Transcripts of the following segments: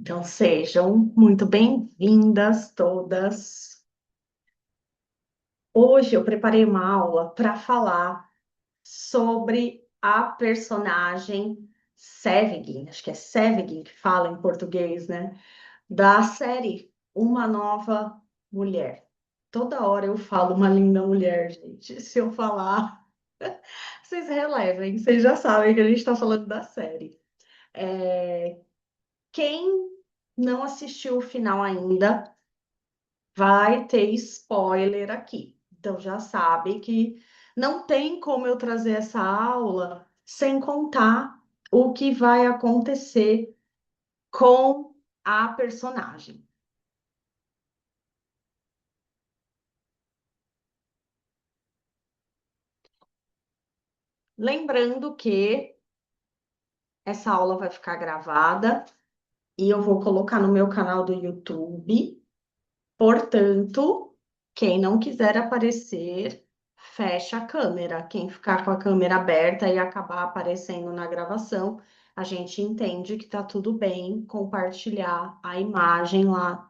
Então, sejam muito bem-vindas todas. Hoje eu preparei uma aula para falar sobre a personagem Sevigin, acho que é Sevigin que fala em português, né? Da série Uma Nova Mulher. Toda hora eu falo uma linda mulher, gente. Se eu falar, vocês relevem, vocês já sabem que a gente está falando da série. Quem não assistiu o final ainda, vai ter spoiler aqui. Então já sabe que não tem como eu trazer essa aula sem contar o que vai acontecer com a personagem. Lembrando que essa aula vai ficar gravada e eu vou colocar no meu canal do YouTube. Portanto, quem não quiser aparecer, fecha a câmera. Quem ficar com a câmera aberta e acabar aparecendo na gravação, a gente entende que tá tudo bem compartilhar a imagem lá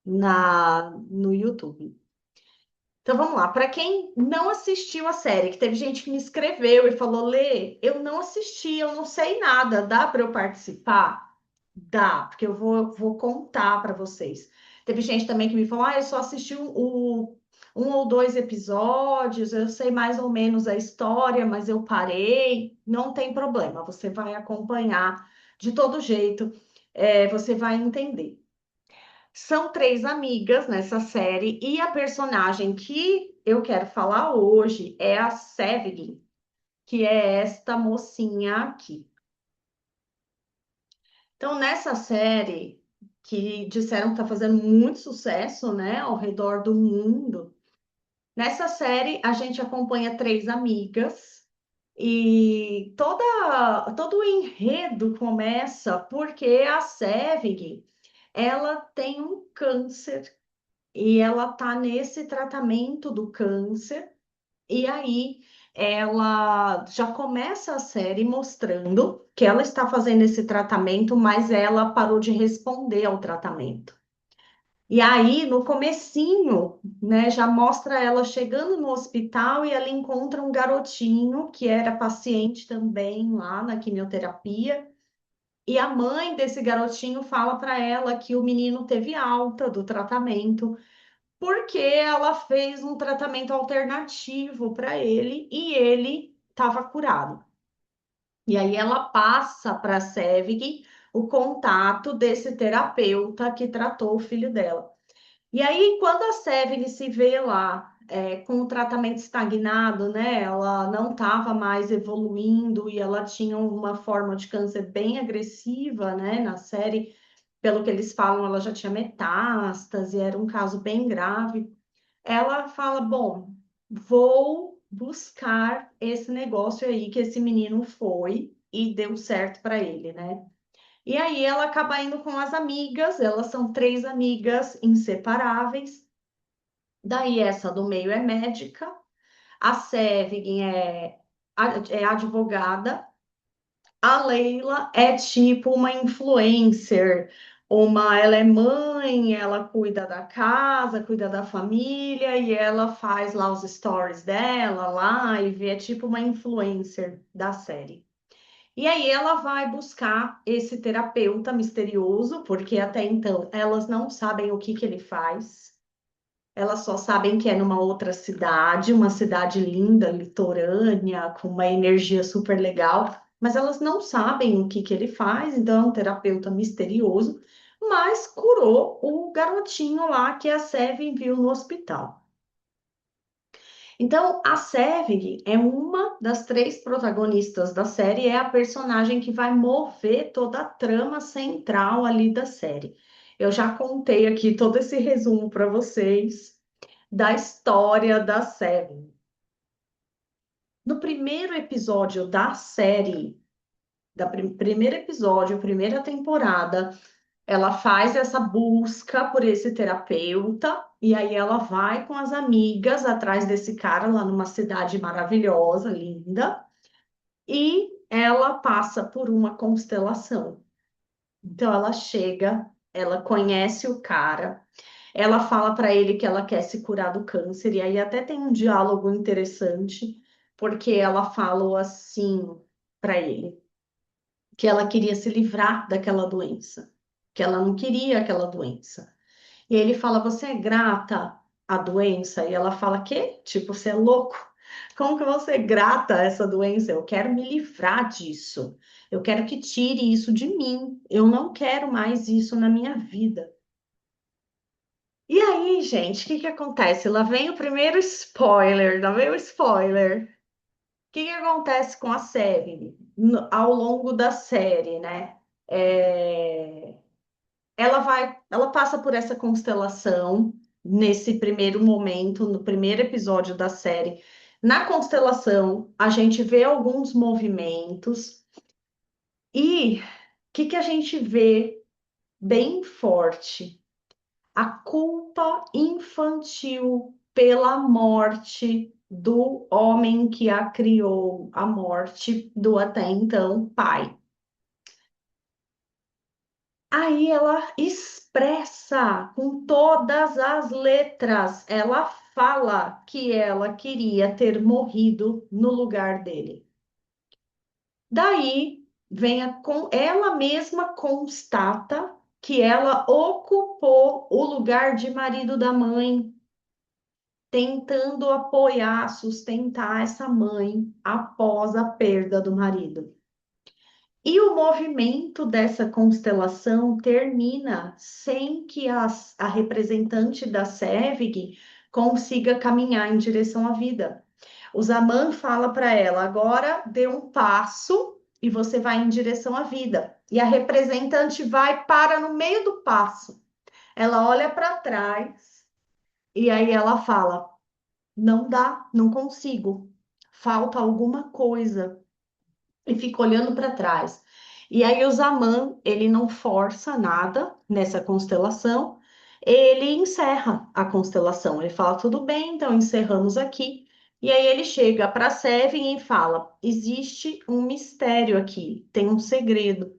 no YouTube. Então vamos lá. Para quem não assistiu a série, que teve gente que me escreveu e falou: Lê, eu não assisti, eu não sei nada, dá para eu participar? Dá, porque eu vou contar para vocês. Teve gente também que me falou: eu só assisti um ou dois episódios, eu sei mais ou menos a história, mas eu parei. Não tem problema, você vai acompanhar de todo jeito, você vai entender. São três amigas nessa série e a personagem que eu quero falar hoje é a Sevigin, que é esta mocinha aqui. Então, nessa série, que disseram que está fazendo muito sucesso, né, ao redor do mundo, nessa série a gente acompanha três amigas e todo o enredo começa porque a Sevigin, ela tem um câncer e ela tá nesse tratamento do câncer. E aí ela já começa a série mostrando que ela está fazendo esse tratamento, mas ela parou de responder ao tratamento. E aí, no comecinho, né, já mostra ela chegando no hospital e ela encontra um garotinho que era paciente também lá na quimioterapia. E a mãe desse garotinho fala para ela que o menino teve alta do tratamento porque ela fez um tratamento alternativo para ele e ele estava curado. E aí ela passa para a Sevig o contato desse terapeuta que tratou o filho dela. E aí, quando a Sevig se vê lá com o tratamento estagnado, né? Ela não estava mais evoluindo e ela tinha uma forma de câncer bem agressiva, né? Na série, pelo que eles falam, ela já tinha metástase, era um caso bem grave. Ela fala: Bom, vou buscar esse negócio aí que esse menino foi e deu certo para ele, né? E aí ela acaba indo com as amigas, elas são três amigas inseparáveis. Daí essa do meio é médica, a Sevigin é advogada, a Leila é tipo uma influencer, ela é mãe, ela cuida da casa, cuida da família e ela faz lá os stories dela, live, é tipo uma influencer da série. E aí ela vai buscar esse terapeuta misterioso, porque até então elas não sabem o que que ele faz. Elas só sabem que é numa outra cidade, uma cidade linda, litorânea, com uma energia super legal, mas elas não sabem o que que ele faz, então é um terapeuta misterioso, mas curou o garotinho lá que a Seven viu no hospital. Então, a Sevig é uma das três protagonistas da série, é a personagem que vai mover toda a trama central ali da série. Eu já contei aqui todo esse resumo para vocês da história da série. No primeiro episódio da série, primeiro episódio, primeira temporada, ela faz essa busca por esse terapeuta e aí ela vai com as amigas atrás desse cara lá numa cidade maravilhosa, linda, e ela passa por uma constelação. Então ela chega, ela conhece o cara, ela fala para ele que ela quer se curar do câncer, e aí até tem um diálogo interessante, porque ela falou assim para ele, que ela queria se livrar daquela doença, que ela não queria aquela doença. E ele fala: Você é grata à doença? E ela fala: Quê? Tipo, você é louco? Como que você é grata a essa doença? Eu quero me livrar disso. Eu quero que tire isso de mim. Eu não quero mais isso na minha vida. E aí, gente, o que que acontece? Lá vem o primeiro spoiler, lá vem o spoiler. O que que acontece com a série ao longo da série, né? É, ela passa por essa constelação nesse primeiro momento, no primeiro episódio da série. Na constelação, a gente vê alguns movimentos e o que que a gente vê bem forte? A culpa infantil pela morte do homem que a criou, a morte do até então pai. Aí ela expressa com todas as letras, ela fala que ela queria ter morrido no lugar dele. Daí ela mesma constata que ela ocupou o lugar de marido da mãe, tentando apoiar, sustentar essa mãe após a perda do marido. E o movimento dessa constelação termina sem que a representante da SEVIG consiga caminhar em direção à vida. O Zaman fala para ela: agora dê um passo e você vai em direção à vida. E a representante vai para no meio do passo. Ela olha para trás e aí ela fala: não dá, não consigo, falta alguma coisa e fica olhando para trás. E aí o Zaman, ele não força nada nessa constelação, ele encerra a constelação. Ele fala, tudo bem, então encerramos aqui. E aí ele chega para Seven e fala, existe um mistério aqui, tem um segredo.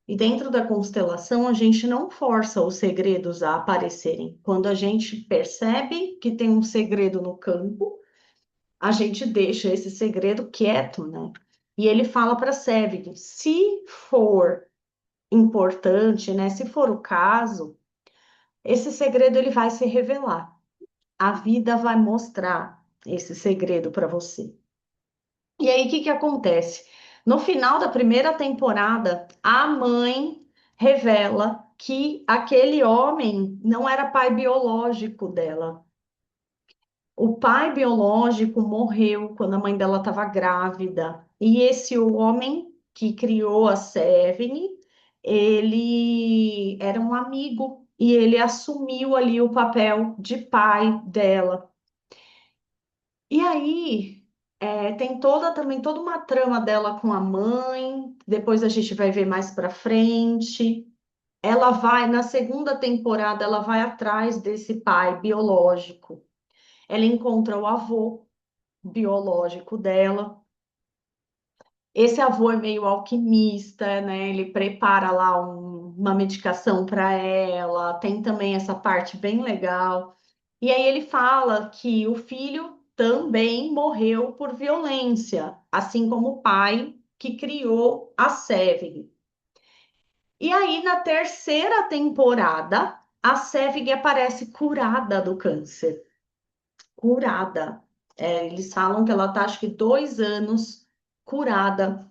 E dentro da constelação, a gente não força os segredos a aparecerem. Quando a gente percebe que tem um segredo no campo, a gente deixa esse segredo quieto, né? E ele fala para Sevig, se for importante, né? Se for o caso, esse segredo ele vai se revelar. A vida vai mostrar esse segredo para você. E aí, o que que acontece? No final da primeira temporada, a mãe revela que aquele homem não era pai biológico dela. O pai biológico morreu quando a mãe dela estava grávida. E esse homem que criou a Seven, ele era um amigo e ele assumiu ali o papel de pai dela. E aí tem toda uma trama dela com a mãe. Depois a gente vai ver mais para frente. Ela vai na segunda temporada, ela vai atrás desse pai biológico. Ela encontra o avô biológico dela. Esse avô é meio alquimista, né? Ele prepara lá uma medicação para ela. Tem também essa parte bem legal. E aí ele fala que o filho também morreu por violência, assim como o pai que criou a Sevig. E aí na terceira temporada, a Sevig aparece curada do câncer. Curada. Eles falam que ela está, acho que 2 anos curada.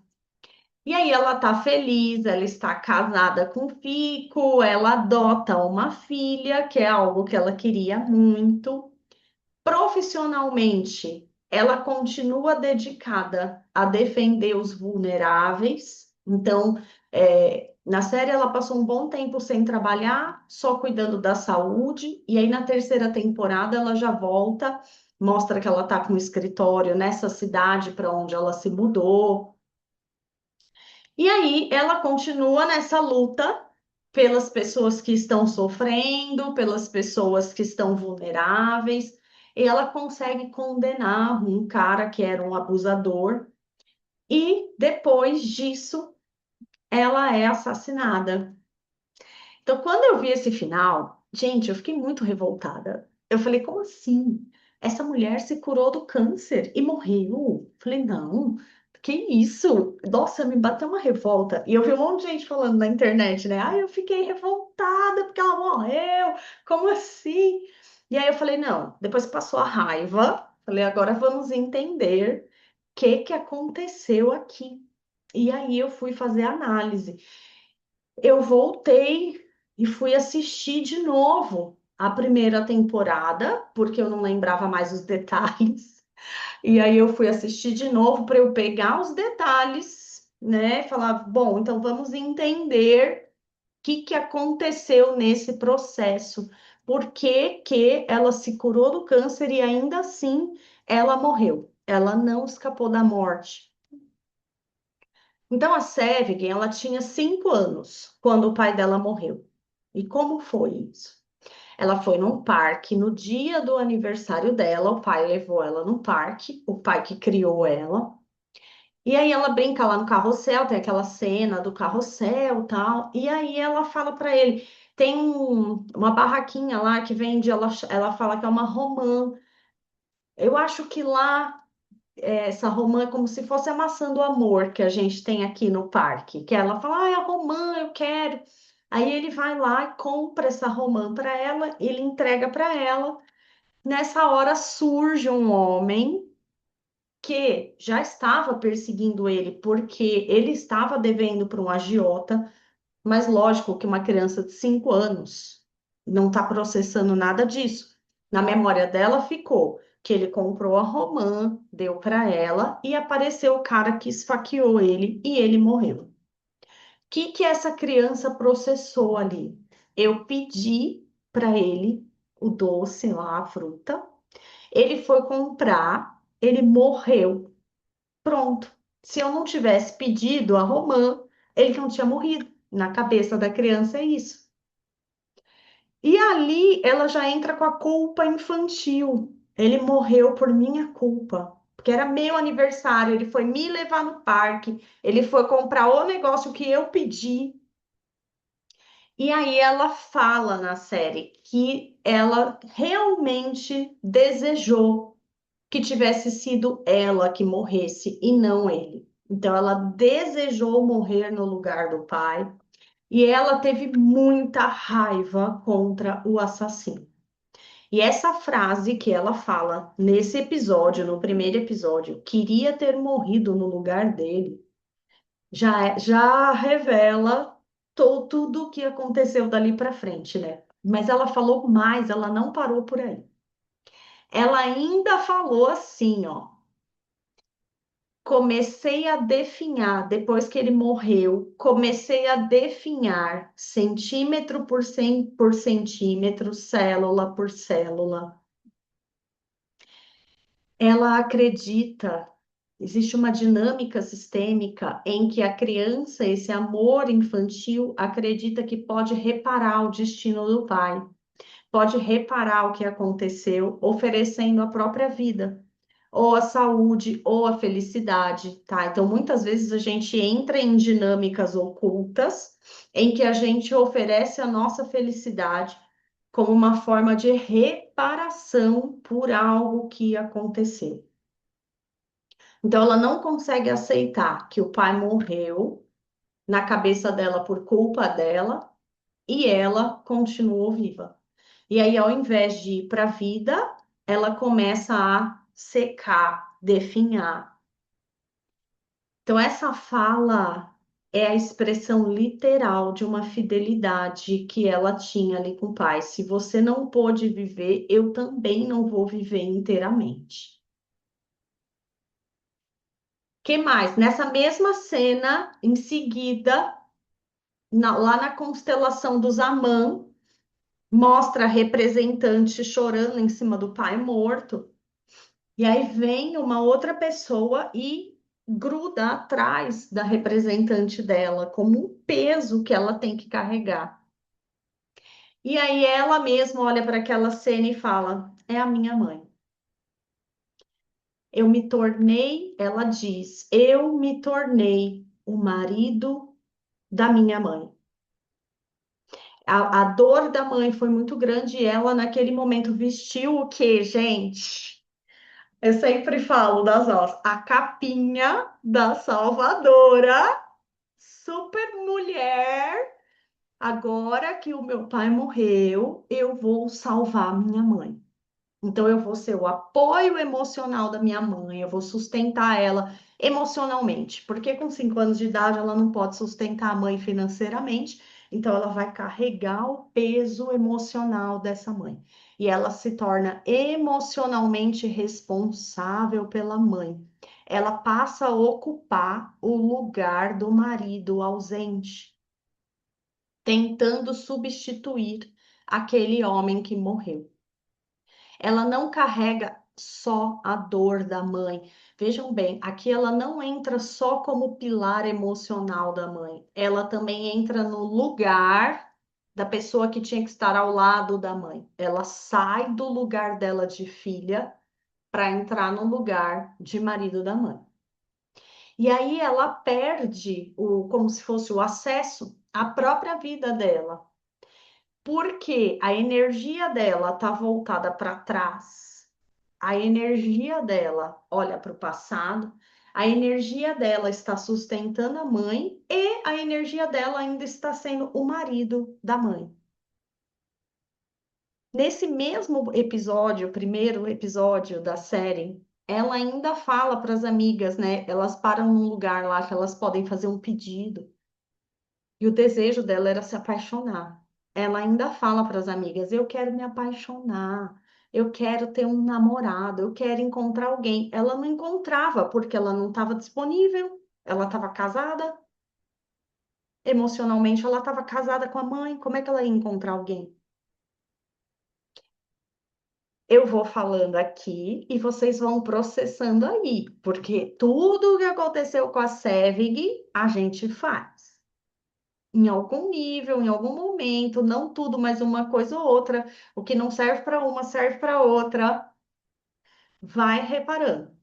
E aí ela está feliz, ela está casada com o Fico, ela adota uma filha, que é algo que ela queria muito. Profissionalmente, ela continua dedicada a defender os vulneráveis. Então, na série, ela passou um bom tempo sem trabalhar, só cuidando da saúde. E aí, na terceira temporada, ela já volta, mostra que ela está com um escritório nessa cidade para onde ela se mudou. E aí, ela continua nessa luta pelas pessoas que estão sofrendo, pelas pessoas que estão vulneráveis. E ela consegue condenar um cara que era um abusador. E depois disso, ela é assassinada. Então, quando eu vi esse final, gente, eu fiquei muito revoltada. Eu falei, como assim? Essa mulher se curou do câncer e morreu? Falei, não, que isso? Nossa, me bateu uma revolta. E eu vi um monte de gente falando na internet, né? Ai, eu fiquei revoltada porque ela morreu. Como assim? E aí eu falei, não. Depois passou a raiva. Falei, agora vamos entender o que que aconteceu aqui. E aí eu fui fazer análise. Eu voltei e fui assistir de novo a primeira temporada, porque eu não lembrava mais os detalhes. E aí eu fui assistir de novo para eu pegar os detalhes, né? Falar, bom, então vamos entender o que que aconteceu nesse processo. Por que que ela se curou do câncer e ainda assim ela morreu? Ela não escapou da morte. Então, a Sevgen, ela tinha 5 anos quando o pai dela morreu. E como foi isso? Ela foi num parque no dia do aniversário dela. O pai levou ela no parque, o pai que criou ela. E aí ela brinca lá no carrossel, tem aquela cena do carrossel, tal. E aí ela fala para ele, tem uma barraquinha lá que vende, ela fala que é uma romã. Eu acho que lá essa romã é como se fosse a maçã do amor que a gente tem aqui no parque, que ela fala, ah, é a romã, eu quero. Aí ele vai lá e compra essa romã para ela, ele entrega para ela. Nessa hora surge um homem que já estava perseguindo ele, porque ele estava devendo para um agiota, mas lógico que uma criança de 5 anos não está processando nada disso. Na memória dela ficou que ele comprou a romã, deu para ela e apareceu o cara que esfaqueou ele e ele morreu. O que que essa criança processou ali? Eu pedi para ele o doce lá, a fruta. Ele foi comprar, ele morreu. Pronto. Se eu não tivesse pedido a romã, ele não tinha morrido. Na cabeça da criança é isso. E ali ela já entra com a culpa infantil. Ele morreu por minha culpa, porque era meu aniversário, ele foi me levar no parque, ele foi comprar o negócio que eu pedi. E aí ela fala na série que ela realmente desejou que tivesse sido ela que morresse e não ele. Então ela desejou morrer no lugar do pai e ela teve muita raiva contra o assassino. E essa frase que ela fala nesse episódio, no primeiro episódio, queria ter morrido no lugar dele, já revela tudo o que aconteceu dali para frente, né? Mas ela falou mais, ela não parou por aí. Ela ainda falou assim, ó. Comecei a definhar, depois que ele morreu, comecei a definhar centímetro por centímetro, célula por célula. Ela acredita, existe uma dinâmica sistêmica em que a criança, esse amor infantil, acredita que pode reparar o destino do pai, pode reparar o que aconteceu, oferecendo a própria vida, ou a saúde, ou a felicidade, tá? Então, muitas vezes a gente entra em dinâmicas ocultas em que a gente oferece a nossa felicidade como uma forma de reparação por algo que aconteceu. Então, ela não consegue aceitar que o pai morreu na cabeça dela por culpa dela e ela continuou viva. E aí, ao invés de ir para a vida, ela começa a secar, definhar. Então, essa fala é a expressão literal de uma fidelidade que ela tinha ali com o pai. Se você não pôde viver, eu também não vou viver inteiramente. Que mais? Nessa mesma cena, em seguida, lá na constelação dos Amã, mostra a representante chorando em cima do pai morto. E aí vem uma outra pessoa e gruda atrás da representante dela, como um peso que ela tem que carregar. E aí ela mesma olha para aquela cena e fala: é a minha mãe. Eu me tornei, ela diz, eu me tornei o marido da minha mãe. A dor da mãe foi muito grande e ela, naquele momento, vestiu o quê, gente? Eu sempre falo das nossas, a capinha da Salvadora, super mulher. Agora que o meu pai morreu, eu vou salvar minha mãe. Então, eu vou ser o apoio emocional da minha mãe, eu vou sustentar ela emocionalmente, porque com 5 anos de idade ela não pode sustentar a mãe financeiramente, então ela vai carregar o peso emocional dessa mãe. E ela se torna emocionalmente responsável pela mãe. Ela passa a ocupar o lugar do marido ausente, tentando substituir aquele homem que morreu. Ela não carrega só a dor da mãe. Vejam bem, aqui ela não entra só como pilar emocional da mãe, ela também entra no lugar da pessoa que tinha que estar ao lado da mãe. Ela sai do lugar dela de filha para entrar no lugar de marido da mãe. E aí ela perde como se fosse o acesso à própria vida dela, porque a energia dela está voltada para trás, a energia dela olha para o passado, a energia dela está sustentando a mãe e a energia dela ainda está sendo o marido da mãe. Nesse mesmo episódio, o primeiro episódio da série, ela ainda fala para as amigas, né? Elas param num lugar lá que elas podem fazer um pedido. E o desejo dela era se apaixonar. Ela ainda fala para as amigas: eu quero me apaixonar, eu quero ter um namorado, eu quero encontrar alguém. Ela não encontrava porque ela não estava disponível, ela estava casada, emocionalmente ela estava casada com a mãe. Como é que ela ia encontrar alguém? Eu vou falando aqui e vocês vão processando aí, porque tudo o que aconteceu com a Sevig, a gente faz. Em algum nível, em algum momento, não tudo, mas uma coisa ou outra. O que não serve para uma serve para outra. Vai reparando.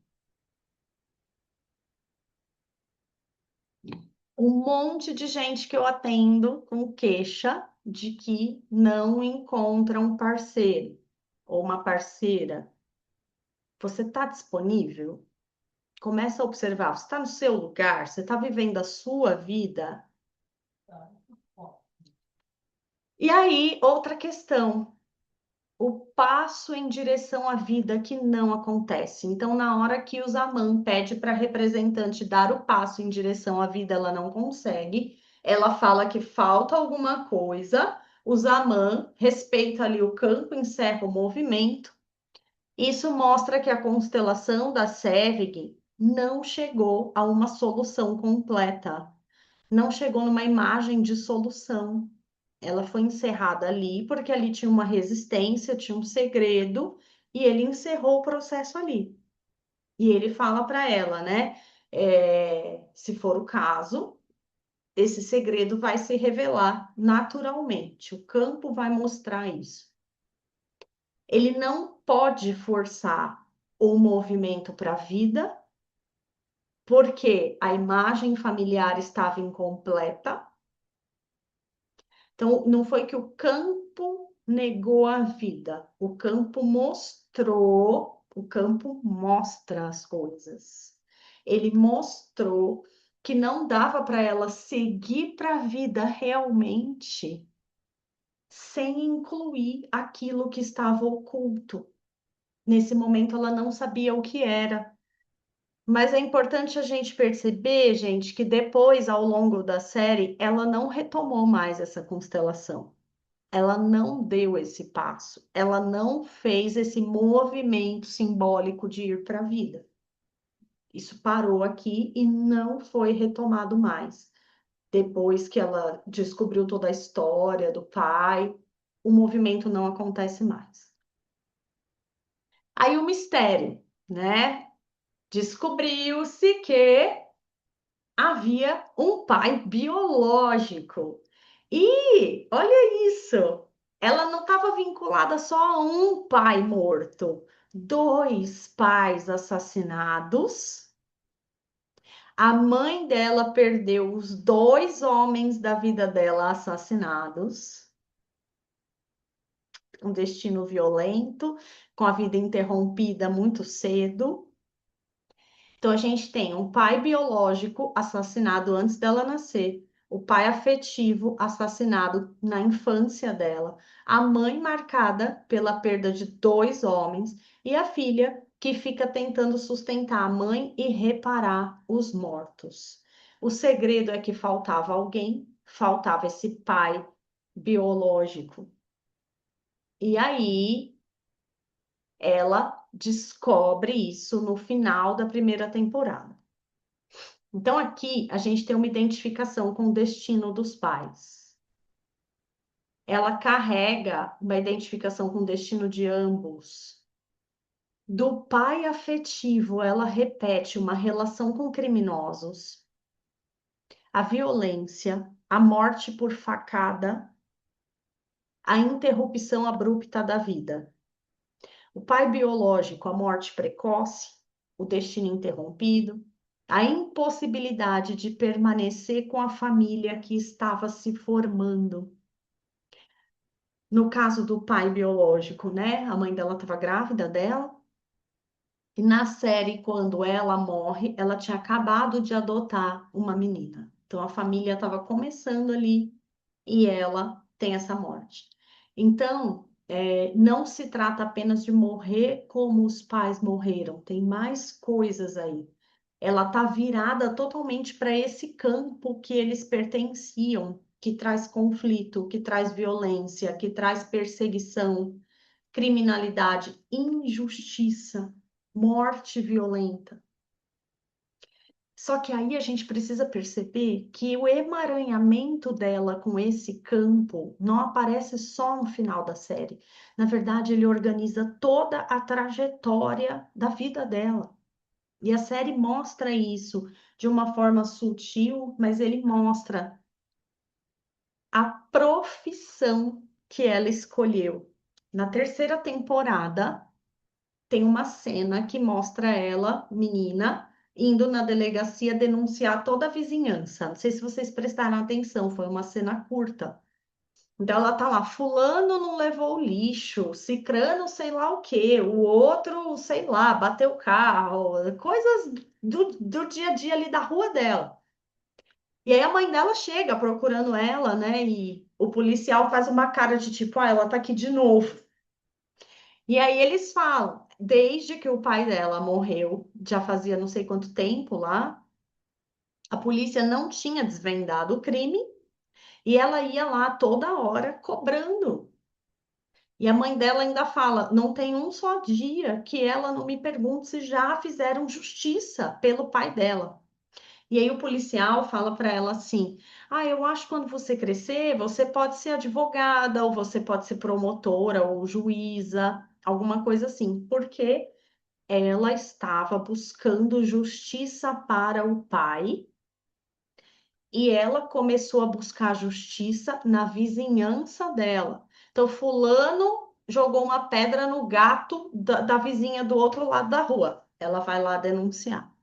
Um monte de gente que eu atendo com queixa de que não encontra um parceiro ou uma parceira. Você está disponível? Começa a observar. Você está no seu lugar? Você está vivendo a sua vida? E aí, outra questão. O passo em direção à vida que não acontece. Então, na hora que o Zaman pede para a representante dar o passo em direção à vida, ela não consegue. Ela fala que falta alguma coisa. O Zaman respeita ali o campo, encerra o movimento. Isso mostra que a constelação da Sevig não chegou a uma solução completa, não chegou numa imagem de solução. Ela foi encerrada ali porque ali tinha uma resistência, tinha um segredo, e ele encerrou o processo ali. E ele fala para ela, né? Se for o caso, esse segredo vai se revelar naturalmente. O campo vai mostrar isso. Ele não pode forçar o movimento para a vida, porque a imagem familiar estava incompleta. Então, não foi que o campo negou a vida, o campo mostrou, o campo mostra as coisas. Ele mostrou que não dava para ela seguir para a vida realmente sem incluir aquilo que estava oculto. Nesse momento, ela não sabia o que era. Mas é importante a gente perceber, gente, que depois, ao longo da série, ela não retomou mais essa constelação. Ela não deu esse passo, ela não fez esse movimento simbólico de ir para a vida. Isso parou aqui e não foi retomado mais. Depois que ela descobriu toda a história do pai, o movimento não acontece mais. Aí o mistério, né? Descobriu-se que havia um pai biológico. E olha isso, ela não estava vinculada só a um pai morto, dois pais assassinados. A mãe dela perdeu os dois homens da vida dela assassinados. um destino violento, com a vida interrompida muito cedo. Então, a gente tem um pai biológico assassinado antes dela nascer, o pai afetivo assassinado na infância dela, a mãe marcada pela perda de dois homens e a filha que fica tentando sustentar a mãe e reparar os mortos. O segredo é que faltava alguém, faltava esse pai biológico. E aí ela descobre isso no final da primeira temporada. Então, aqui a gente tem uma identificação com o destino dos pais. Ela carrega uma identificação com o destino de ambos. Do pai afetivo, ela repete uma relação com criminosos, a violência, a morte por facada, a interrupção abrupta da vida. O pai biológico, a morte precoce, o destino interrompido, a impossibilidade de permanecer com a família que estava se formando. No caso do pai biológico, né? A mãe dela estava grávida dela. E na série, quando ela morre, ela tinha acabado de adotar uma menina. Então a família estava começando ali e ela tem essa morte. Então, não se trata apenas de morrer como os pais morreram, tem mais coisas aí. Ela está virada totalmente para esse campo que eles pertenciam, que traz conflito, que traz violência, que traz perseguição, criminalidade, injustiça, morte violenta. Só que aí a gente precisa perceber que o emaranhamento dela com esse campo não aparece só no final da série. Na verdade, ele organiza toda a trajetória da vida dela. E a série mostra isso de uma forma sutil, mas ele mostra a profissão que ela escolheu. Na terceira temporada, tem uma cena que mostra ela, menina, indo na delegacia denunciar toda a vizinhança. Não sei se vocês prestaram atenção, foi uma cena curta. Então ela tá lá, fulano não levou o lixo, cicrano sei lá o quê, o outro, sei lá, bateu o carro, coisas do dia a dia ali da rua dela. E aí a mãe dela chega procurando ela, né? E o policial faz uma cara de tipo, ah, ela tá aqui de novo. E aí eles falam, desde que o pai dela morreu, já fazia não sei quanto tempo lá, a polícia não tinha desvendado o crime e ela ia lá toda hora cobrando. E a mãe dela ainda fala, não tem um só dia que ela não me pergunte se já fizeram justiça pelo pai dela. E aí o policial fala para ela assim: "Ah, eu acho que quando você crescer, você pode ser advogada, ou você pode ser promotora, ou juíza, alguma coisa assim". Porque ela estava buscando justiça para o pai e ela começou a buscar justiça na vizinhança dela. Então, fulano jogou uma pedra no gato da vizinha do outro lado da rua. Ela vai lá denunciar.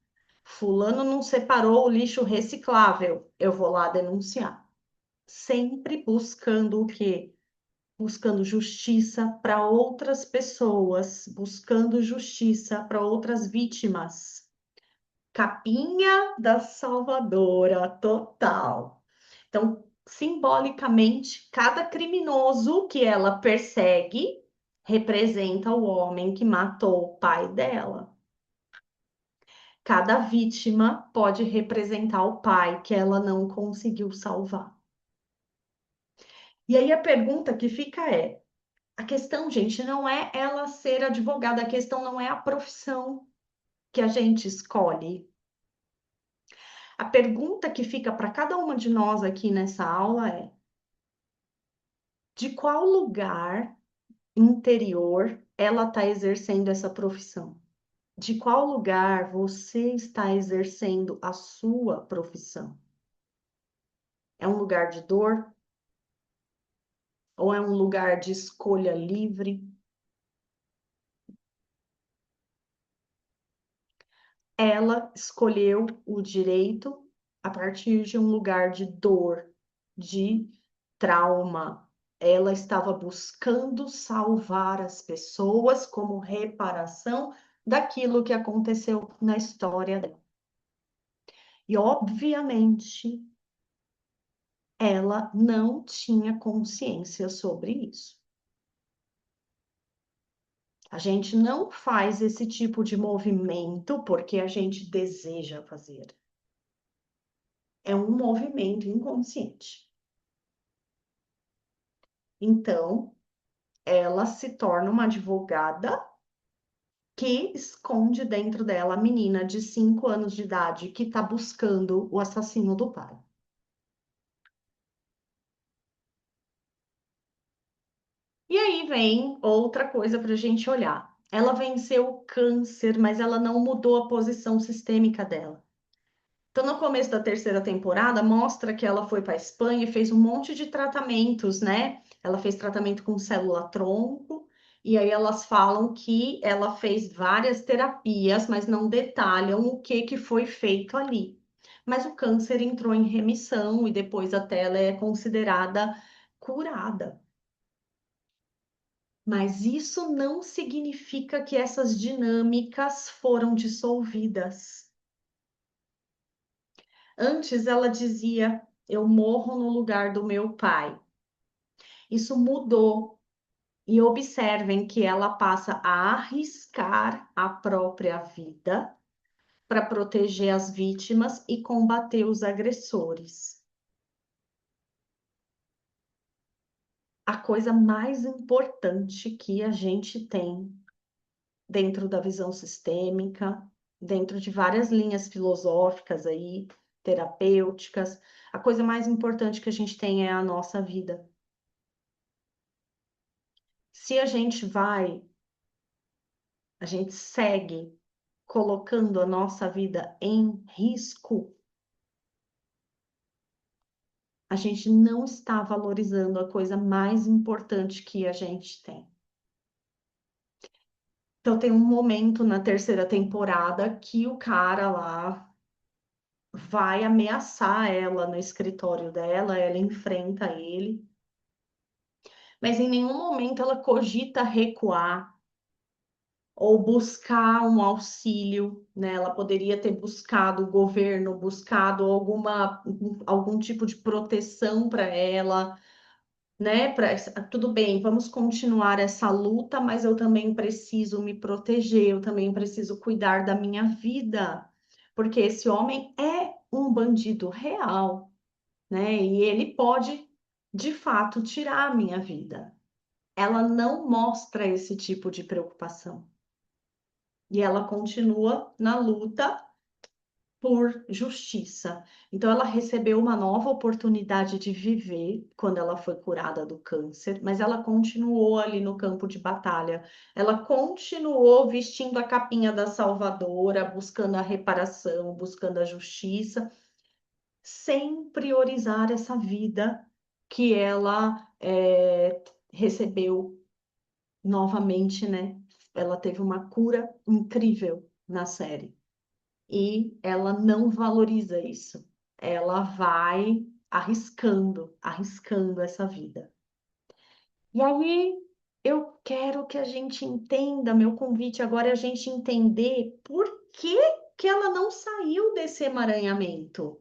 Fulano não separou o lixo reciclável. Eu vou lá denunciar. Sempre buscando o quê? Buscando justiça para outras pessoas, buscando justiça para outras vítimas. Capinha da Salvadora, total. Então, simbolicamente, cada criminoso que ela persegue representa o homem que matou o pai dela. Cada vítima pode representar o pai que ela não conseguiu salvar. E aí a pergunta que fica é: a questão, gente, não é ela ser advogada, a questão não é a profissão que a gente escolhe. A pergunta que fica para cada uma de nós aqui nessa aula é: de qual lugar interior ela está exercendo essa profissão? De qual lugar você está exercendo a sua profissão? É um lugar de dor? Ou é um lugar de escolha livre? Ela escolheu o direito a partir de um lugar de dor, de trauma. Ela estava buscando salvar as pessoas como reparação daquilo que aconteceu na história dela. E, obviamente, ela não tinha consciência sobre isso. A gente não faz esse tipo de movimento porque a gente deseja fazer. É um movimento inconsciente. Então, ela se torna uma advogada que esconde dentro dela a menina de 5 anos de idade que está buscando o assassino do pai. E aí vem outra coisa para a gente olhar. Ela venceu o câncer, mas ela não mudou a posição sistêmica dela. Então, no começo da terceira temporada, mostra que ela foi para a Espanha e fez um monte de tratamentos, né? Ela fez tratamento com célula-tronco, e aí elas falam que ela fez várias terapias, mas não detalham o que que foi feito ali. Mas o câncer entrou em remissão e depois até ela é considerada curada. Mas isso não significa que essas dinâmicas foram dissolvidas. Antes ela dizia: eu morro no lugar do meu pai. Isso mudou. E observem que ela passa a arriscar a própria vida para proteger as vítimas e combater os agressores. A coisa mais importante que a gente tem dentro da visão sistêmica, dentro de várias linhas filosóficas aí, terapêuticas, a coisa mais importante que a gente tem é a nossa vida. Se a gente segue colocando a nossa vida em risco, a gente não está valorizando a coisa mais importante que a gente tem. Então, tem um momento na terceira temporada que o cara lá vai ameaçar ela no escritório dela, ela enfrenta ele, mas em nenhum momento ela cogita recuar ou buscar um auxílio, né? Ela poderia ter buscado o governo, buscado algum tipo de proteção para ela, né? Tudo bem, vamos continuar essa luta, mas eu também preciso me proteger, eu também preciso cuidar da minha vida, porque esse homem é um bandido real, né? E ele pode, de fato, tirar a minha vida. Ela não mostra esse tipo de preocupação. E ela continua na luta por justiça. Então, ela recebeu uma nova oportunidade de viver quando ela foi curada do câncer, mas ela continuou ali no campo de batalha. Ela continuou vestindo a capinha da salvadora, buscando a reparação, buscando a justiça, sem priorizar essa vida que ela recebeu novamente, né? Ela teve uma cura incrível na série e ela não valoriza isso. Ela vai arriscando, arriscando essa vida. E aí eu quero que a gente entenda, meu convite agora é a gente entender por que que ela não saiu desse emaranhamento.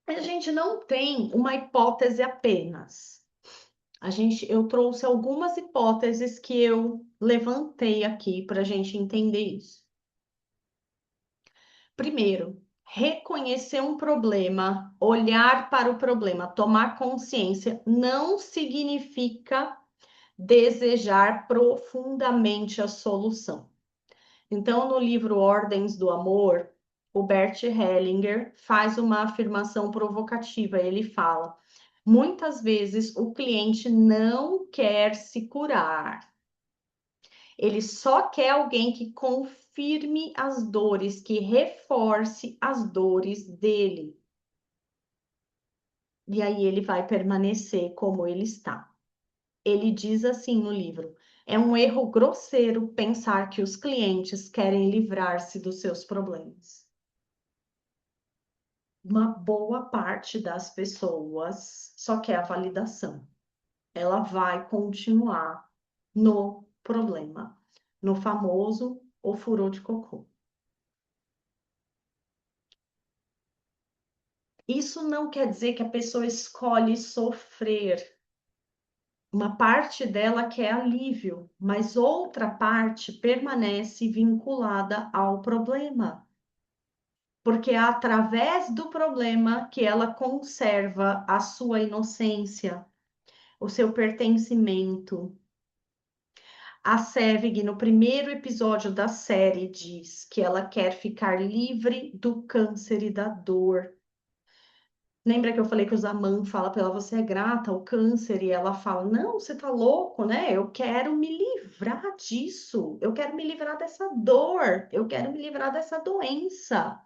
A gente não tem uma hipótese apenas. Eu trouxe algumas hipóteses que eu levantei aqui para a gente entender isso. Primeiro, reconhecer um problema, olhar para o problema, tomar consciência, não significa desejar profundamente a solução. Então, no livro Ordens do Amor, o Bert Hellinger faz uma afirmação provocativa. Ele fala: muitas vezes o cliente não quer se curar, ele só quer alguém que confirme as dores, que reforce as dores dele. E aí ele vai permanecer como ele está. Ele diz assim no livro: é um erro grosseiro pensar que os clientes querem livrar-se dos seus problemas. uma boa parte das pessoas só quer a validação. Ela vai continuar no problema, no famoso o furor de cocô. Isso não quer dizer que a pessoa escolhe sofrer. Uma parte dela quer alívio, mas outra parte permanece vinculada ao problema. Porque é através do problema que ela conserva a sua inocência, o seu pertencimento. A Sevig, no primeiro episódio da série, diz que ela quer ficar livre do câncer e da dor. Lembra que eu falei que o Zaman fala para ela, você é grata ao câncer? E ela fala, não, você tá louco, né? Eu quero me livrar disso. Eu quero me livrar dessa dor. Eu quero me livrar dessa doença.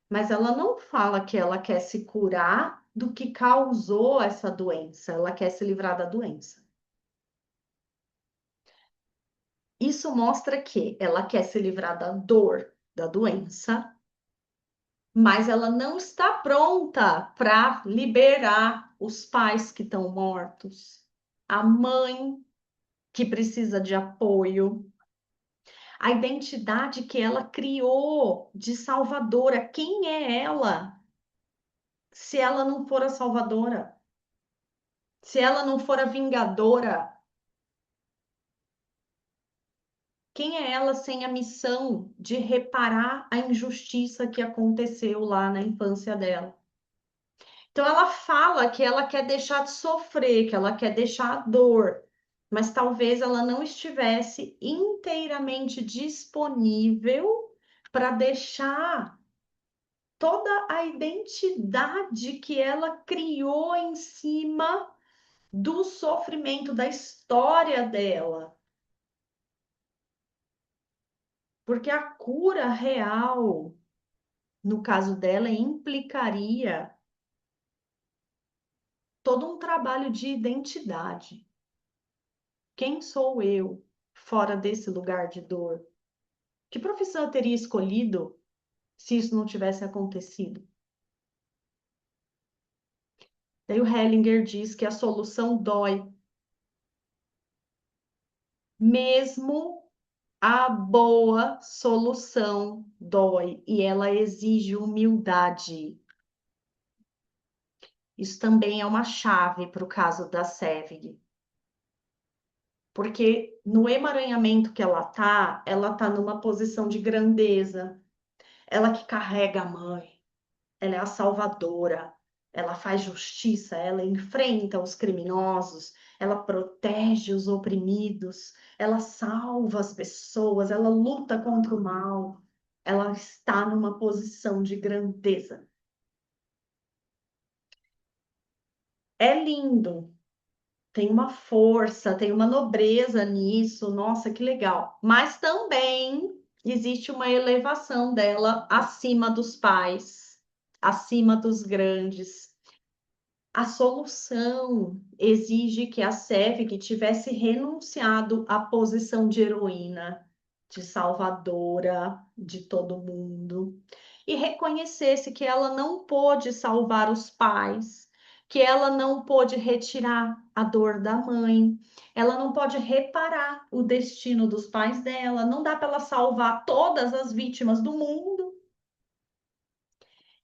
Mas ela não fala que ela quer se curar do que causou essa doença. Ela quer se livrar da doença. Isso mostra que ela quer se livrar da dor da doença, mas ela não está pronta para liberar os pais que estão mortos, a mãe que precisa de apoio, a identidade que ela criou de salvadora. Quem é ela se ela não for a salvadora? Se ela não for a vingadora? Quem é ela sem a missão de reparar a injustiça que aconteceu lá na infância dela? Então ela fala que ela quer deixar de sofrer, que ela quer deixar a dor, mas talvez ela não estivesse inteiramente disponível para deixar toda a identidade que ela criou em cima do sofrimento, da história dela. Porque a cura real, no caso dela, implicaria todo um trabalho de identidade. Quem sou eu fora desse lugar de dor? Que profissão eu teria escolhido se isso não tivesse acontecido? Daí o Hellinger diz que a solução dói, mesmo a boa solução dói e ela exige humildade. Isso também é uma chave para o caso da Sevig. Porque no emaranhamento que ela tá numa posição de grandeza. Ela que carrega a mãe, ela é a salvadora, ela faz justiça, ela enfrenta os criminosos, ela protege os oprimidos, ela salva as pessoas, ela luta contra o mal. Ela está numa posição de grandeza. É lindo, tem uma força, tem uma nobreza nisso, nossa, que legal. Mas também existe uma elevação dela acima dos pais, acima dos grandes. A solução exige que a Sevig tivesse renunciado à posição de heroína, de salvadora de todo mundo, e reconhecesse que ela não pôde salvar os pais, que ela não pôde retirar a dor da mãe, ela não pode reparar o destino dos pais dela, não dá para ela salvar todas as vítimas do mundo.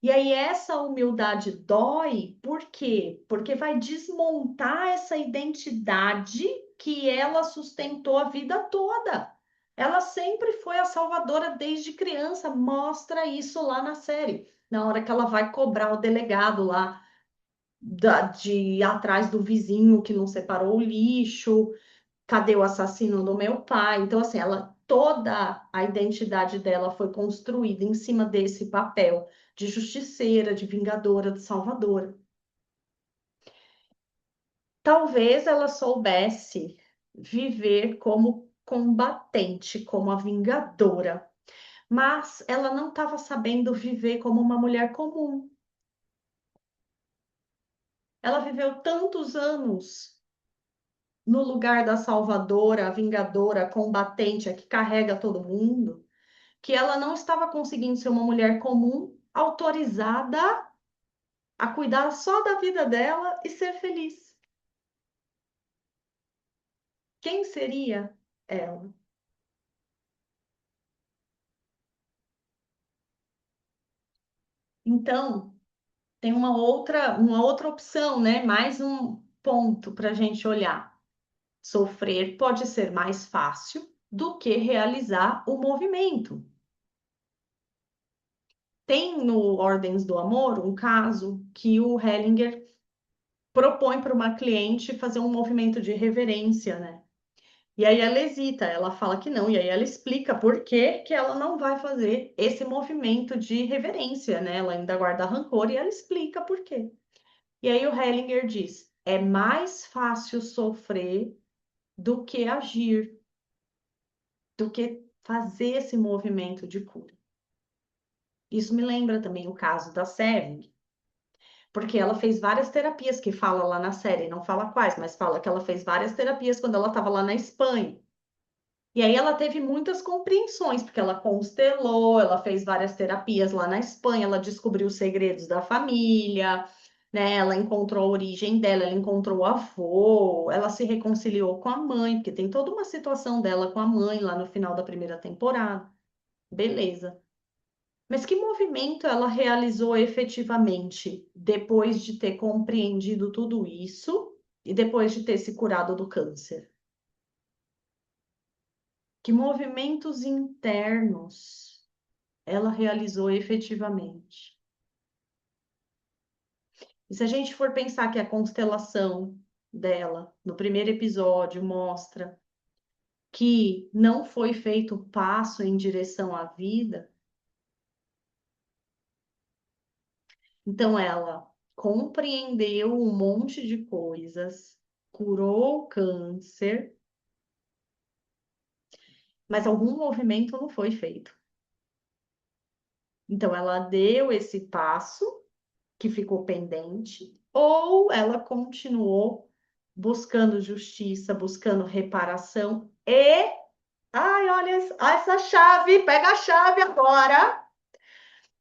E aí essa humildade dói, por quê? Porque vai desmontar essa identidade que ela sustentou a vida toda. Ela sempre foi a salvadora desde criança, mostra isso lá na série. Na hora que ela vai cobrar o delegado lá de ir atrás do vizinho que não separou o lixo, cadê o assassino do meu pai? Então, assim, ela toda a identidade dela foi construída em cima desse papel de justiceira, de vingadora, de salvadora. Talvez ela soubesse viver como combatente, como a vingadora, mas ela não estava sabendo viver como uma mulher comum. Ela viveu tantos anos no lugar da salvadora, a vingadora, a combatente, a que carrega todo mundo, que ela não estava conseguindo ser uma mulher comum, autorizada a cuidar só da vida dela e ser feliz. Quem seria ela? Então, tem uma outra opção, né? Mais um ponto para a gente olhar. Sofrer pode ser mais fácil do que realizar o movimento. Tem no Ordens do Amor um caso que o Hellinger propõe para uma cliente fazer um movimento de reverência, né? E aí ela hesita, ela fala que não, e aí ela explica por que que ela não vai fazer esse movimento de reverência, né? Ela ainda guarda rancor e ela explica por quê. E aí o Hellinger diz: é mais fácil sofrer do que agir, do que fazer esse movimento de cura. Isso me lembra também o caso da Selig, porque ela fez várias terapias, que fala lá na série, não fala quais, mas fala que ela fez várias terapias quando ela estava lá na Espanha. E aí ela teve muitas compreensões, porque ela constelou, ela fez várias terapias lá na Espanha, ela descobriu os segredos da família, né? Ela encontrou a origem dela, ela encontrou o avô, ela se reconciliou com a mãe, porque tem toda uma situação dela com a mãe lá no final da primeira temporada. Beleza. Mas que movimento ela realizou efetivamente depois de ter compreendido tudo isso e depois de ter se curado do câncer? Que movimentos internos ela realizou efetivamente? E se a gente for pensar que a constelação dela, no primeiro episódio, mostra que não foi feito passo em direção à vida, então ela compreendeu um monte de coisas, curou o câncer, mas algum movimento não foi feito. Então ela deu esse passo que ficou pendente, ou ela continuou buscando justiça, buscando reparação e, ai, olha essa chave, pega a chave agora.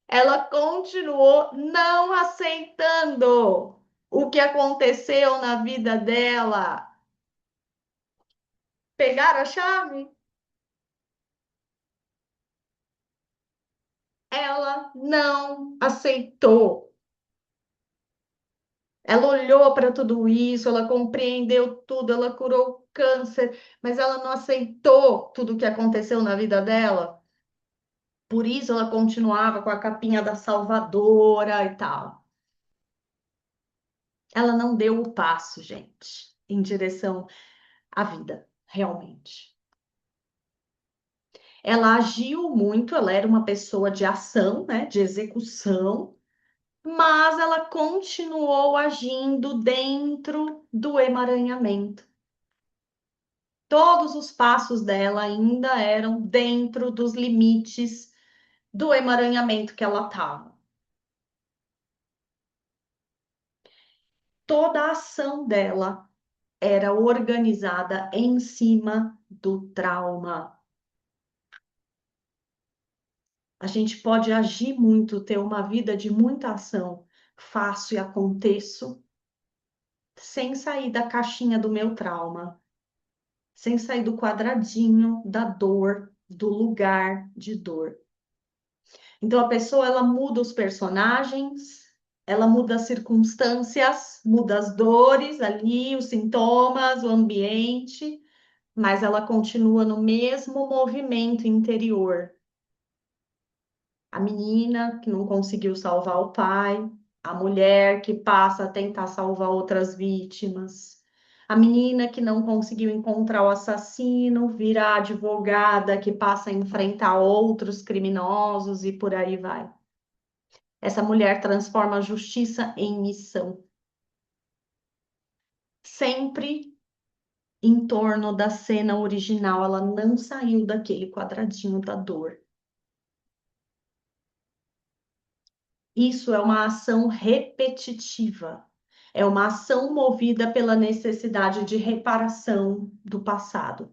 Ela continuou não aceitando o que aconteceu na vida dela. Pegaram a chave? Ela não aceitou. Ela olhou para tudo isso, ela compreendeu tudo, ela curou o câncer, mas ela não aceitou tudo o que aconteceu na vida dela. Por isso ela continuava com a capinha da salvadora e tal. Ela não deu o passo, gente, em direção à vida, realmente. Ela agiu muito, ela era uma pessoa de ação, né, de execução, mas ela continuou agindo dentro do emaranhamento. Todos os passos dela ainda eram dentro dos limites do emaranhamento que ela estava. Toda a ação dela era organizada em cima do trauma. A gente pode agir muito, ter uma vida de muita ação, faço e aconteço, sem sair da caixinha do meu trauma, sem sair do quadradinho da dor, do lugar de dor. Então a pessoa ela muda os personagens, ela muda as circunstâncias, muda as dores ali, os sintomas, o ambiente, mas ela continua no mesmo movimento interior. A menina que não conseguiu salvar o pai, a mulher que passa a tentar salvar outras vítimas, a menina que não conseguiu encontrar o assassino, vira a advogada que passa a enfrentar outros criminosos e por aí vai. Essa mulher transforma a justiça em missão. Sempre em torno da cena original, ela não saiu daquele quadradinho da dor. Isso é uma ação repetitiva. É uma ação movida pela necessidade de reparação do passado.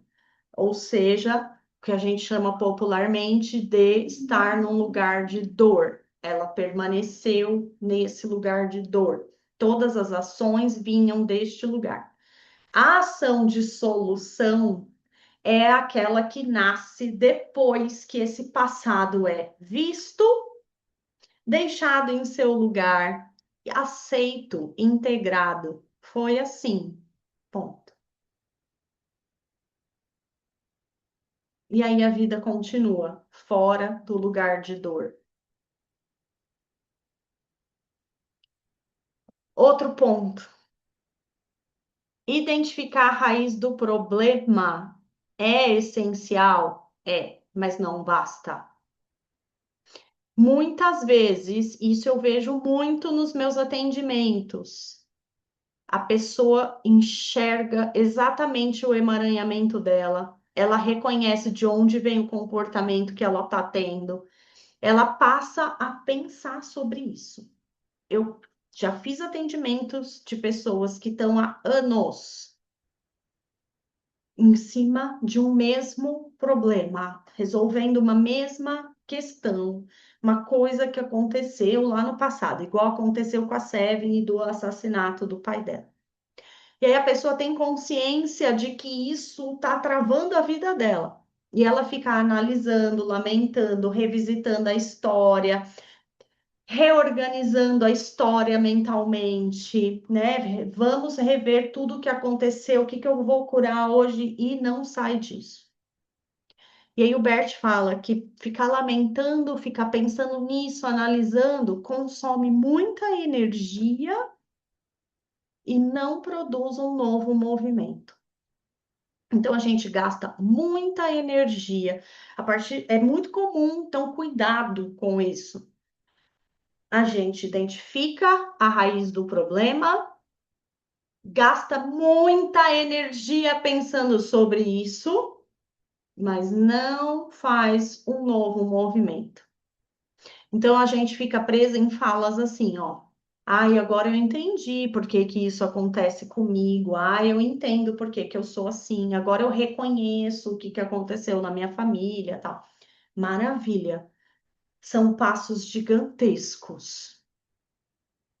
Ou seja, o que a gente chama popularmente de estar num lugar de dor. ela permaneceu nesse lugar de dor. Todas as ações vinham deste lugar. A ação de solução é aquela que nasce depois que esse passado é visto, deixado em seu lugar, aceito, integrado. Foi assim. Ponto. E aí a vida continua fora do lugar de dor. Outro ponto. Identificar a raiz do problema é essencial? É, mas não basta. Muitas vezes, isso eu vejo muito nos meus atendimentos. A pessoa enxerga exatamente o emaranhamento dela, ela reconhece de onde vem o comportamento que ela está tendo, ela passa a pensar sobre isso. Eu já fiz atendimentos de pessoas que estão há anos em cima de um mesmo problema, resolvendo uma mesma questão, uma coisa que aconteceu lá no passado, igual aconteceu com a Seven e do assassinato do pai dela. E aí a pessoa tem consciência de que isso está travando a vida dela. E ela fica analisando, lamentando, revisitando a história, reorganizando a história mentalmente, né? Vamos rever tudo o que aconteceu, o que que eu vou curar hoje e não sai disso. E aí o Bert fala que ficar lamentando, ficar pensando nisso, analisando, consome muita energia e não produz um novo movimento. Então a gente gasta muita energia. É muito comum, então cuidado com isso. A gente identifica a raiz do problema, gasta muita energia pensando sobre isso, mas não faz um novo movimento. Então a gente fica presa em falas assim, ó. Ai, agora eu entendi por que que isso acontece comigo. Ai, eu entendo por que que eu sou assim. Agora eu reconheço o que que aconteceu na minha família, tal. Maravilha. São passos gigantescos.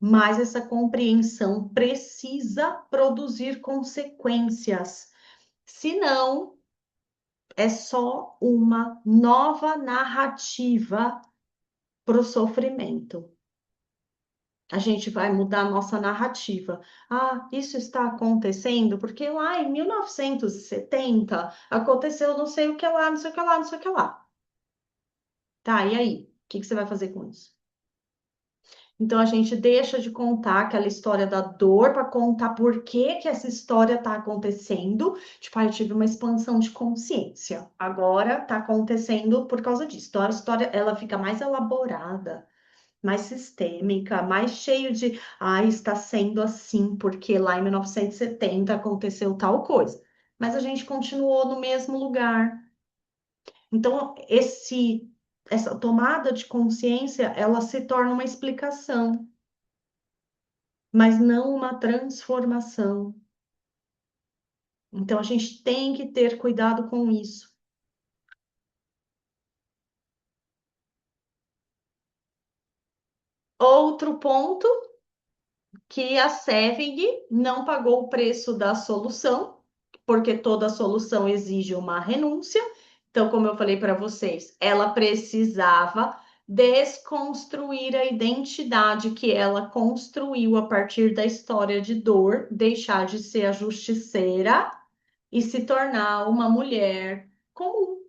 Mas essa compreensão precisa produzir consequências. Senão, é só uma nova narrativa para o sofrimento. A gente vai mudar a nossa narrativa. Ah, isso está acontecendo porque lá em 1970 aconteceu não sei o que lá, não sei o que lá, não sei o que lá. Tá, e aí? O que que você vai fazer com isso? Então a gente deixa de contar aquela história da dor para contar por que que essa história está acontecendo. Tipo, eu tive uma expansão de consciência. Agora está acontecendo por causa disso. Então a história ela fica mais elaborada, mais sistêmica, mais cheio de, está sendo assim porque lá em 1970 aconteceu tal coisa. Mas a gente continuou no mesmo lugar. Então essa tomada de consciência, ela se torna uma explicação, mas não uma transformação. Então a gente tem que ter cuidado com isso. Outro ponto que a Sevig não pagou o preço da solução, porque toda solução exige uma renúncia. Então, como eu falei para vocês, ela precisava desconstruir a identidade que ela construiu a partir da história de dor, deixar de ser a justiceira e se tornar uma mulher comum,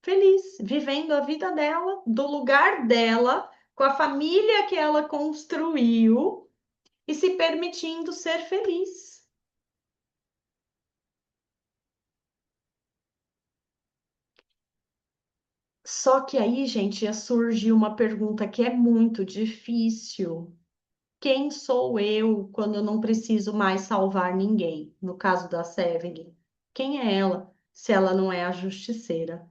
feliz, vivendo a vida dela, do lugar dela, com a família que ela construiu e se permitindo ser feliz. Só que aí, gente, surge uma pergunta que é muito difícil. Quem sou eu quando eu não preciso mais salvar ninguém? No caso da Sevig, quem é ela se ela não é a justiceira?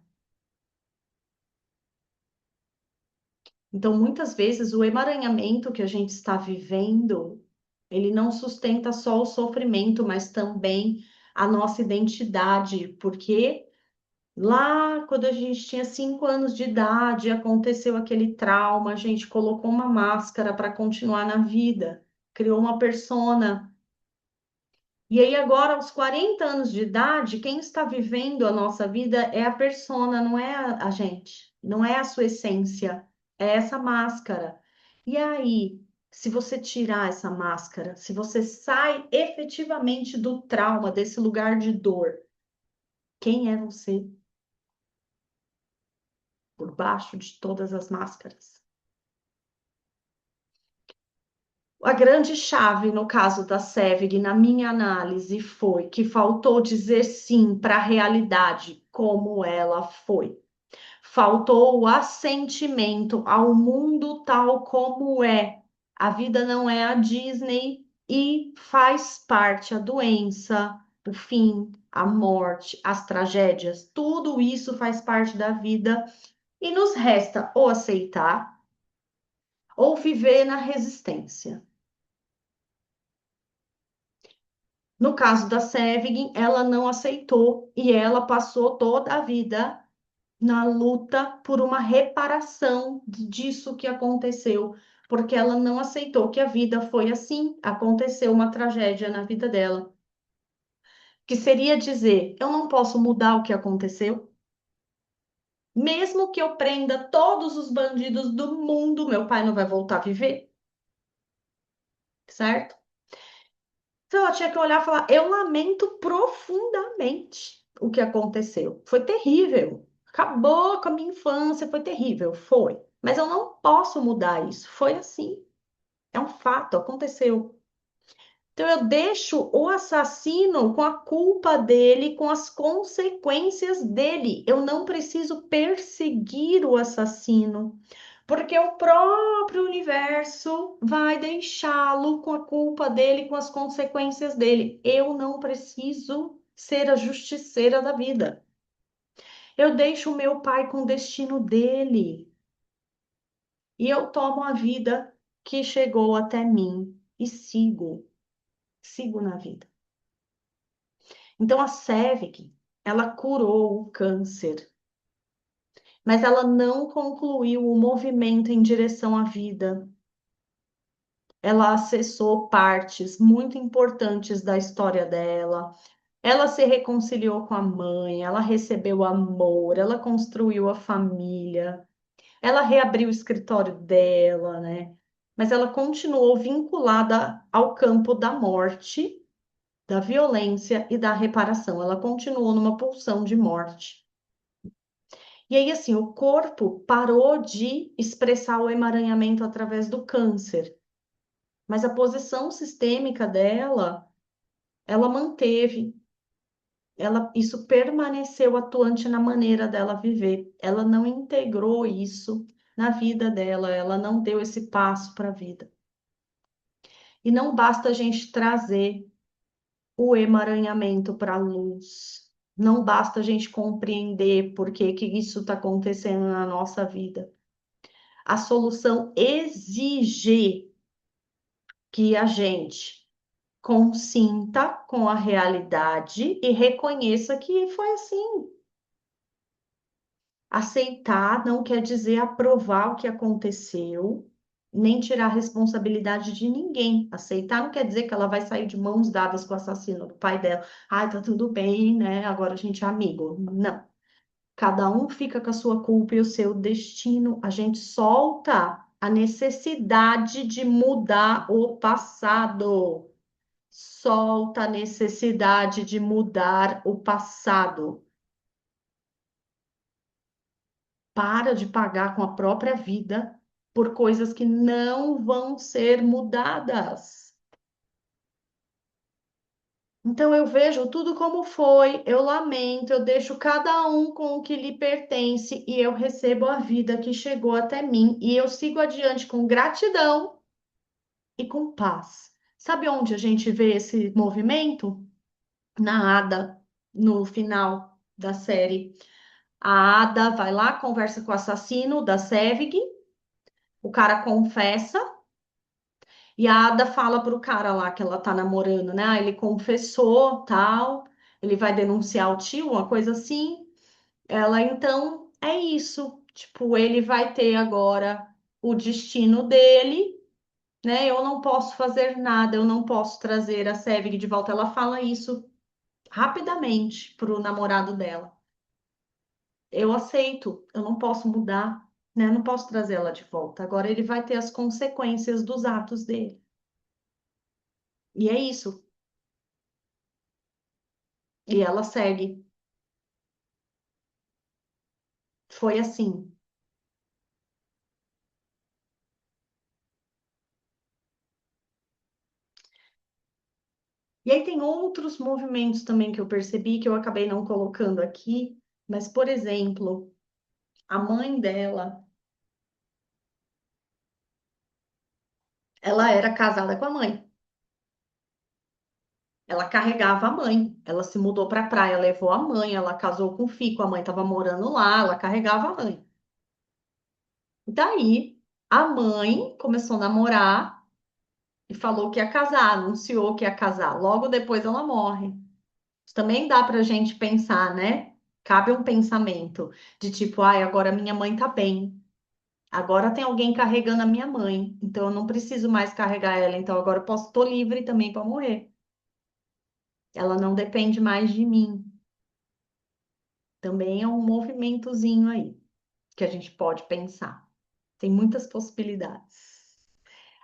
Então, muitas vezes, o emaranhamento que a gente está vivendo, ele não sustenta só o sofrimento, mas também a nossa identidade, porque Lá, quando a gente tinha 5 anos de idade, aconteceu aquele trauma, a gente colocou uma máscara para continuar na vida, criou uma persona. E aí, agora, aos 40 anos de idade, quem está vivendo a nossa vida é a persona, não é a gente, não é a sua essência, é essa máscara. E aí, se você tirar essa máscara, se você sai efetivamente do trauma, desse lugar de dor, quem é você por baixo de todas as máscaras? A grande chave no caso da Sevig, na minha análise, foi que faltou dizer sim para a realidade como ela foi. Faltou o assentimento ao mundo tal como é. A vida não é a Disney e faz parte a doença, o fim, a morte, as tragédias, tudo isso faz parte da vida e nos resta ou aceitar ou viver na resistência. No caso da Sevig, ela não aceitou e ela passou toda a vida na luta por uma reparação disso que aconteceu, porque ela não aceitou que a vida foi assim, aconteceu uma tragédia na vida dela, que seria dizer, eu não posso mudar o que aconteceu, mesmo que eu prenda todos os bandidos do mundo, meu pai não vai voltar a viver, certo? Então ela tinha que olhar e falar, eu lamento profundamente o que aconteceu. Foi terrível. Acabou com a minha infância, foi terrível, foi. Mas eu não posso mudar isso. Foi assim. É um fato, aconteceu. Então eu deixo o assassino com a culpa dele, com as consequências dele. Eu não preciso perseguir o assassino, porque o próprio universo vai deixá-lo com a culpa dele, com as consequências dele. Eu não preciso ser a justiceira da vida. Eu deixo o meu pai com o destino dele e eu tomo a vida que chegou até mim e sigo na vida. Então a Sevig, ela curou o câncer, mas ela não concluiu o movimento em direção à vida. Ela acessou partes muito importantes da história dela. Ela se reconciliou com a mãe, ela recebeu amor, ela construiu a família, ela reabriu o escritório dela, né? Mas ela continuou vinculada ao campo da morte, da violência e da reparação. Ela continuou numa pulsão de morte. E aí, assim, o corpo parou de expressar o emaranhamento através do câncer, mas a posição sistêmica dela, ela manteve, isso permaneceu atuante na maneira dela viver. Ela não integrou isso na vida dela, ela não deu esse passo para a vida. E não basta a gente trazer o emaranhamento para a luz. Não basta a gente compreender por que que isso está acontecendo na nossa vida. A solução exige que a gente consinta com a realidade e reconheça que foi assim. Aceitar não quer dizer aprovar o que aconteceu, nem tirar a responsabilidade de ninguém. Aceitar não quer dizer que ela vai sair de mãos dadas com o assassino do pai dela. Ai, tá tudo bem, né? Agora a gente é amigo. Não. Cada um fica com a sua culpa e o seu destino. A gente solta a necessidade de mudar o passado. Solta a necessidade de mudar o passado. Para de pagar com a própria vida por coisas que não vão ser mudadas. Então eu vejo tudo como foi, eu lamento, eu deixo cada um com o que lhe pertence e eu recebo a vida que chegou até mim e eu sigo adiante com gratidão e com paz. Sabe onde a gente vê esse movimento? Na Ada, no final da série. A Ada vai lá, conversa com o assassino da Sevig, o cara confessa. E a Ada fala pro cara lá que ela tá namorando, né? Ah, ele confessou, tal. Ele vai denunciar o tio, uma coisa assim. Ela, então, é isso. Tipo, ele vai ter agora o destino dele, né? Eu não posso fazer nada, eu não posso trazer a Sevig de volta. Ela fala isso rapidamente pro namorado dela. Eu aceito, eu não posso mudar, né? Eu não posso trazer ela de volta. Agora ele vai ter as consequências dos atos dele. E é isso. E ela segue. Foi assim. E aí tem outros movimentos também que eu percebi que eu acabei não colocando aqui, mas, por exemplo, a mãe dela, ela era casada com a mãe. Ela carregava a mãe. Ela se mudou para a praia, levou a mãe, ela casou com o Fico, a mãe estava morando lá, ela carregava a mãe. Daí, a mãe começou a namorar e falou que ia casar, anunciou que ia casar. Logo depois ela morre. Isso também dá para a gente pensar, né? Cabe um pensamento de tipo, ai, agora minha mãe tá bem. Agora tem alguém carregando a minha mãe, então eu não preciso mais carregar ela, então agora eu posso, tô livre também para morrer. Ela não depende mais de mim. Também é um movimentozinho aí que a gente pode pensar. Tem muitas possibilidades.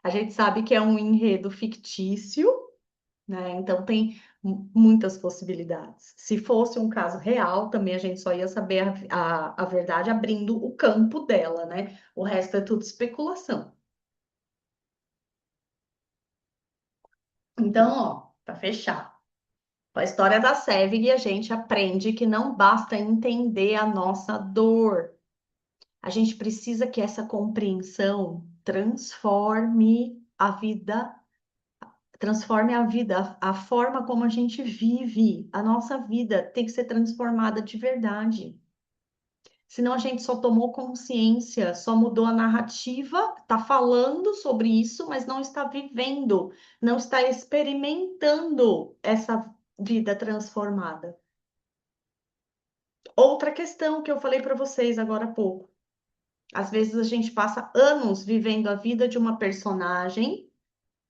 A gente sabe que é um enredo fictício, né? Então tem muitas possibilidades. Se fosse um caso real, também a gente só ia saber a verdade abrindo o campo dela, né? O resto é tudo especulação. Então, ó, para fechar, com a história da Sevig, a gente aprende que não basta entender a nossa dor. A gente precisa que essa compreensão transforme a vida, a forma como a gente vive. A nossa vida tem que ser transformada de verdade. Senão a gente só tomou consciência, só mudou a narrativa, está falando sobre isso, mas não está vivendo, não está experimentando essa vida transformada. Outra questão que eu falei para vocês agora há pouco. Às vezes a gente passa anos vivendo a vida de uma personagem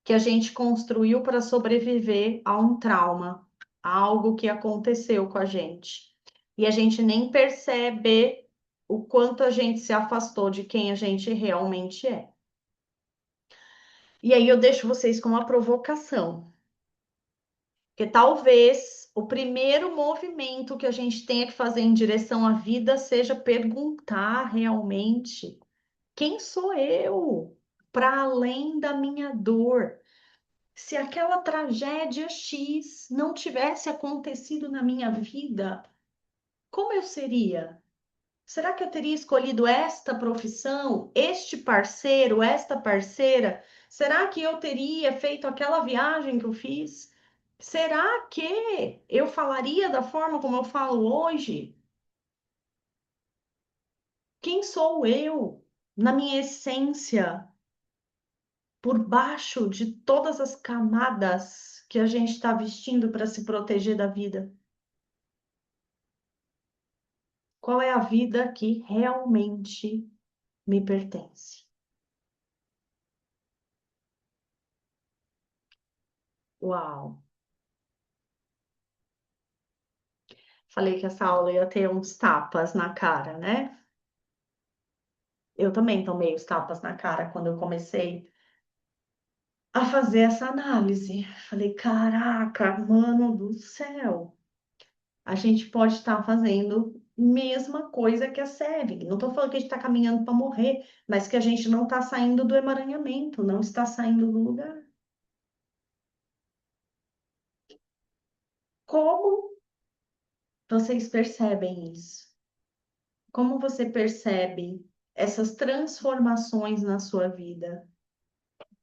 que a gente construiu para sobreviver a um trauma, a algo que aconteceu com a gente. E a gente nem percebe o quanto a gente se afastou de quem a gente realmente é. E aí eu deixo vocês com uma provocação, que talvez o primeiro movimento que a gente tenha que fazer em direção à vida seja perguntar realmente quem sou eu para além da minha dor. Se aquela tragédia X não tivesse acontecido na minha vida, como eu seria? Será que eu teria escolhido esta profissão, este parceiro, esta parceira? Será que eu teria feito aquela viagem que eu fiz? Será que eu falaria da forma como eu falo hoje? Quem sou eu na minha essência, por baixo de todas as camadas que a gente está vestindo para se proteger da vida? Qual é a vida que realmente me pertence? Uau! Falei que essa aula ia ter uns tapas na cara, né? Eu também tomei os tapas na cara quando eu comecei a fazer essa análise. Falei, caraca, mano do céu, a gente pode estar fazendo mesma coisa que a SEB. Não estou falando que a gente está caminhando para morrer, mas que a gente não está saindo do emaranhamento, não está saindo do lugar. Como vocês percebem isso? Como você percebe essas transformações na sua vida?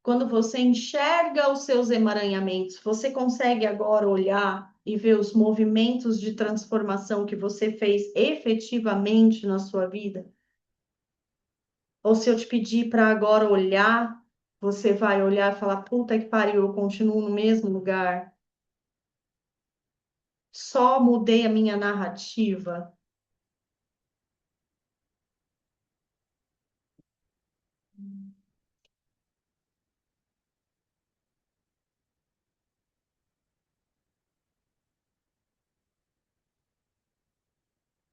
Quando você enxerga os seus emaranhamentos, você consegue agora olhar e ver os movimentos de transformação que você fez efetivamente na sua vida? Ou se eu te pedir para agora olhar, você vai olhar e falar: puta que pariu, eu continuo no mesmo lugar, só mudei a minha narrativa.